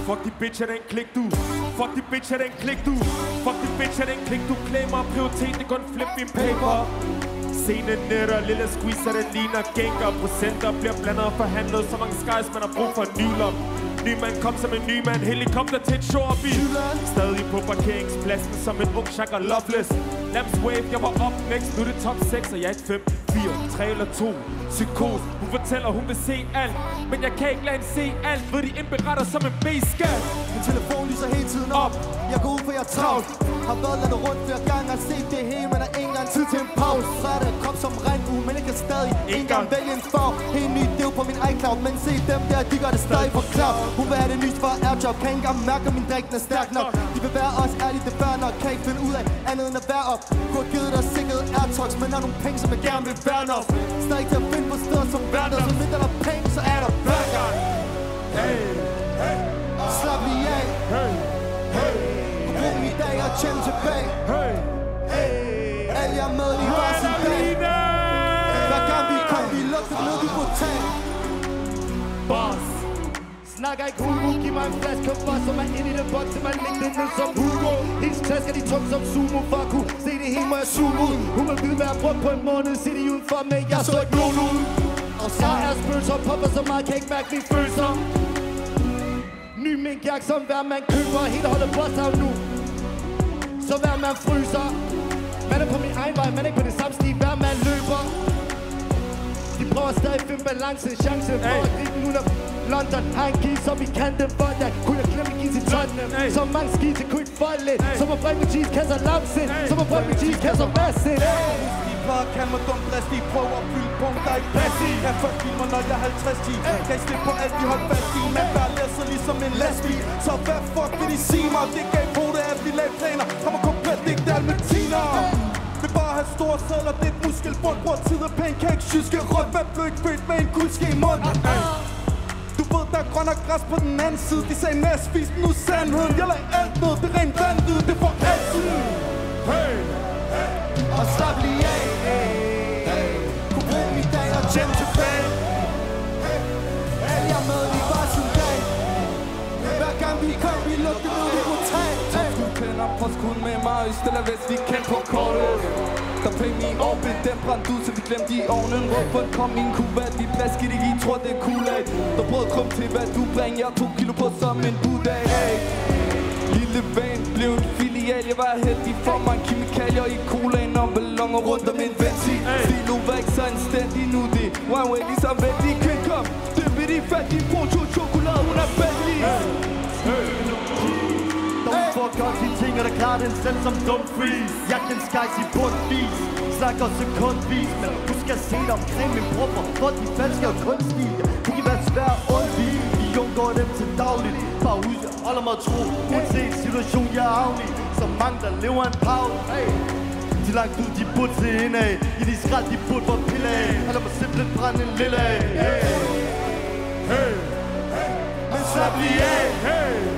Fuck de bitch af den klik du. Fuck de bitch af den klik du. Fuck de bitch af den klik du. Claimer prioritet, det kun flip min paper. Scene netter, lille squeezer, det ligner gænker. Procenter bliver blandet og forhandlet. Så mange skies, man har brug for en ny lom. Ny mand kom som en ny mand. Helikopter til et showbil. Stadig på parkeringspladsen som en ung shaker loveless. Lams wave, jeg var up next. Nu er det top 6, og jeg er et 5, 4, 3 eller 2. Psykose, hun fortæller, hun vil se alt. Men jeg kan ikke lade hende se alt. Ved de indberetter som en B-skat. Min telefon lyser hele tiden op. Jeg går ud, for jeg er travlt. Har været landet rundt flere gange. Har set det hele, men har ingen gang tid til en pause. Så er det krop som regnbue, men jeg kan stadig ikke engang vælge en farve. Helt ny dev på min iCloud. Men se dem der, de gør det stadig for klart. Hun vil have det nyst for Airjob. Kan ikke engang mærke, at min drik er stærk nok. De vil være os ærligt, det værd nok. Kan ikke finde ud af andet end at være op. Kunne have givet dig sikket AirTogs, men har nogle penge, som jeg gerne vil værne op. Stadig til at finde på steder som værter. Så mindre der penge, så er der burger. Hey, hey, slap lige af. Hey, hey, brug min dag og tjene tilbage. Hey, hey, alle jeg med i hver sin dag. Hver gang vi kom, vi lugtede noget, vi kunne tage. Boss. Snakker ikke Hugo, giv mig en flaske for, som er inde i den boks, som er længde ned som Hugo. Hendes klasker de tung som sumo, for at kunne se det hele, må jeg zoome ud. Hun vil vide, hvad jeg har brugt på en måned, se det udenfor, men jeg så ikke nogen ud. Og så er spøgelser og popper så meget, kan ikke mærke mine følelser. Ny minkjakke, som hver mand køber, helt holdet bosshav nu. Så hver mand fryser. Man er på min egen vej, man er ikke på det samme sti, hver mand løber. De prøver stadig at finde balance, chance for at gribe den under London. Har en key, som vi kan det for dig. Kunne jeg glemme give til Tottenham. Så mange ski til kunne ikke folde lidt. Som at brække med cheese, kasser lamsen. Som at brække med cheese, kasser massen. De bare kan mig dumt plads, de prøver at fylde punkt, der er ikke plads i. Jeg først filmer, når jeg er 50-10. Kan I slippe på alt, de holdt fast i. Man bør læse ligesom en lastbil. Så hvad fuck vil de sige mig? Det gav på det, at vi lagde planer. Kommer komplet, ikke dalmatiner. Vil bare have store sædler, det er et muskelbund. Bruger tid og penge, kan ikke skyske rundt. Hvad blev ikke født med en guldske i munden? Du ved, der er grøn og græs på den anden side. De sagde næstvis, nu sandheden. Jeg lader alt ned, det er rent vanvid, det er for altid. Hey, og slap lige af. Kunne bruge min dag og tjene tilbage. Alle jeg med i hver sin dag. Hver gang vi kom, vi lugtede noget, vi kunne tage. Du kender postkoden med mig, i stedet hvis vi kendt på kortet. Der penge i orbit, den brændte ud, så vi glemte i ovnen. Hvorfor kom min kuvat, vi plaskede ikke, I tror det er cool af. Der brød krum til hvad du bringer, jeg 2 kilo på som en budag. Hey. Lille van blev en filial, jeg var heldig for mange kemikalier i colaen og balloner rundt om en ventil. Stilo var ikke så anstændig nu, det one way ligesom vendig. Kvind kom, det vil de fattige, proto chokolade, hun er venlig. Don't fuck up, de ting er der klart en selv som dum freeze. Jeg kan skies i bundvis, snakker sekundvis. Men du skal se dig omkring min brupper, for de falske og kunstige. Det kan være svært at undvige, vi undgår dem til dagligt. Bare ud, jeg holder mig tro, uanset situation jeg er aflig. Så mange der lever en pause. De langt ud, de burde se indad. I de skrald, de burde få pille af. Og lad mig simpelthen brænde en lille af. hey, Men slap lige af. hey.